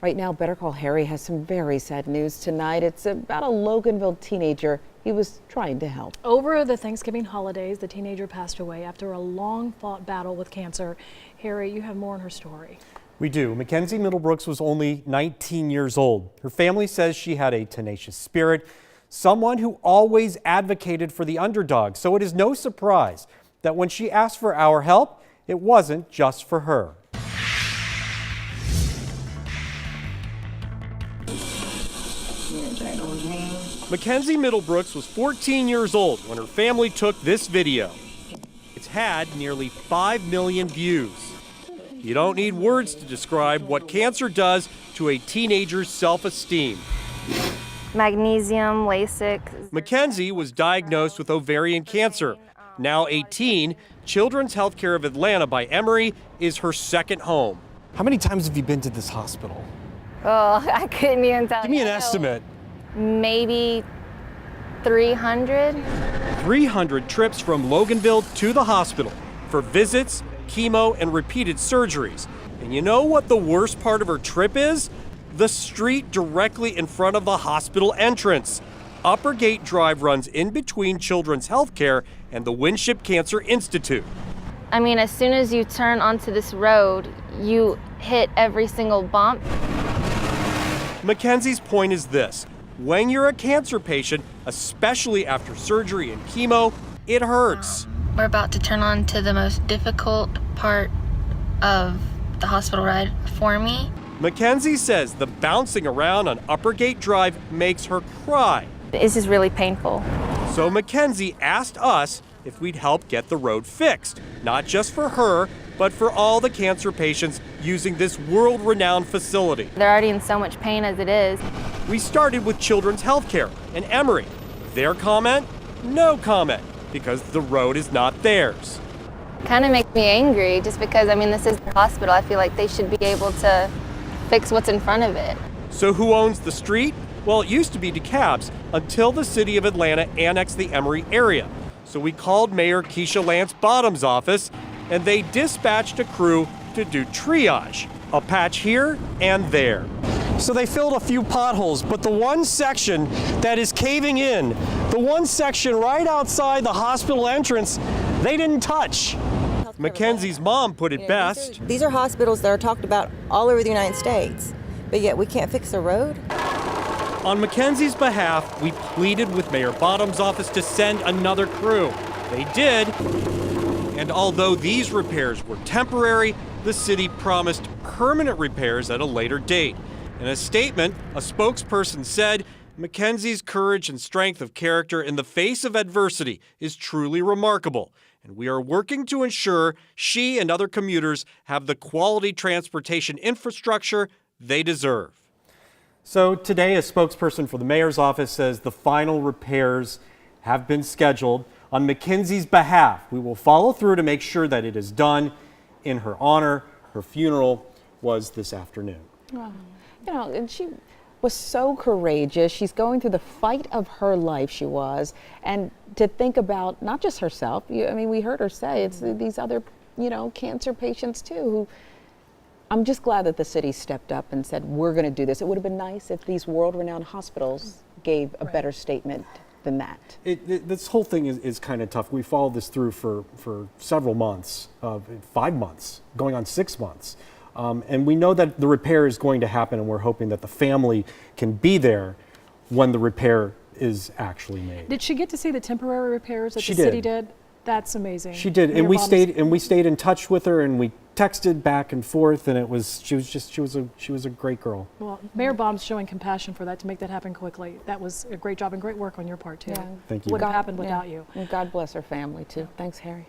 Right now, Better Call Harry has some very sad news tonight. It's about a Loganville teenager. He was trying to help. Over the Thanksgiving holidays, the teenager passed away after a long-fought battle with cancer. Harry, you have more on her story. We do. Mackenzie Middlebrooks was only 19 years old. Her family says she had a tenacious spirit, someone who always advocated for the underdog. So it is no surprise that when she asked for our help, it wasn't just for her. Mackenzie Middlebrooks was 14 years old when her family took this video. It's had nearly 5 million views. You don't need words to describe what cancer does to a teenager's self-esteem. Magnesium, LASIK. Mackenzie was diagnosed with ovarian cancer. Now 18, Children's Healthcare of Atlanta by Emory is her second home. How many times have you been to this hospital? Oh, I couldn't even tell. Give me an estimate. Maybe 300. 300 trips from Loganville to the hospital for visits, chemo, and repeated surgeries. And you know what the worst part of her trip is? The street directly in front of the hospital entrance. Upper Gate Drive runs in between Children's Healthcare and the Winship Cancer Institute. I mean, as soon as you turn onto this road, you hit every single bump. Mackenzie's point is this: when you're a cancer patient, especially after surgery and chemo, it hurts. We're about to turn on to the most difficult part of the hospital ride for me. Mackenzie says the bouncing around on Upper Gate Drive makes her cry. It's just really painful. So Mackenzie asked us if we'd help get the road fixed, not just for her, but for all the cancer patients using this world-renowned facility. They're already in so much pain as it is. We started with Children's Healthcare and Emory. Their comment? No comment, because the road is not theirs. Kind of makes me angry just because, I mean, this is their hospital. I feel like they should be able to fix what's in front of it. So who owns the street? Well, it used to be DeKalb's until the city of Atlanta annexed the Emory area. So we called Mayor Keisha Lance Bottom's office, and they dispatched a crew to do triage, a patch here and there. So they filled a few potholes, but the one section that is caving in, the one section right outside the hospital entrance, they didn't touch. Mackenzie's mom put it best. These are hospitals that are talked about all over the United States, but yet we can't fix the road. On Mackenzie's behalf, we pleaded with Mayor Bottom's office to send another crew. They did. And although these repairs were temporary, the city promised permanent repairs at a later date. In a statement, a spokesperson said, Mackenzie's courage and strength of character in the face of adversity is truly remarkable, and we are working to ensure she and other commuters have the quality transportation infrastructure they deserve. So today, a spokesperson for the mayor's office says the final repairs have been scheduled. On Mackenzie's behalf, we will follow through to make sure that it is done in her honor. Her funeral was this afternoon. Wow. You know, and she was so courageous. She's going through the fight of her life, she was. And to think about not just herself, I mean, we heard her say it's these other, cancer patients too, who I'm just glad that the city stepped up and said, we're going to do this. It would have been nice if these world-renowned hospitals gave a better statement than that. This whole thing is kind of tough. We followed this through for several months, 5 months, going on 6 months. And we know that the repair is going to happen, and we're hoping that the family can be there when the repair is actually made. Did she get to see the temporary repairs that She the city did. did? That's amazing. She did, and we stayed in touch with her, and we texted back and forth, and she was a great girl. Well, Mayor Baum's showing compassion for that to make that happen quickly. That was a great job and great work on your part too. Yeah. Thank you. Wouldn't have happened without you. And God bless her family too. Thanks, Harry.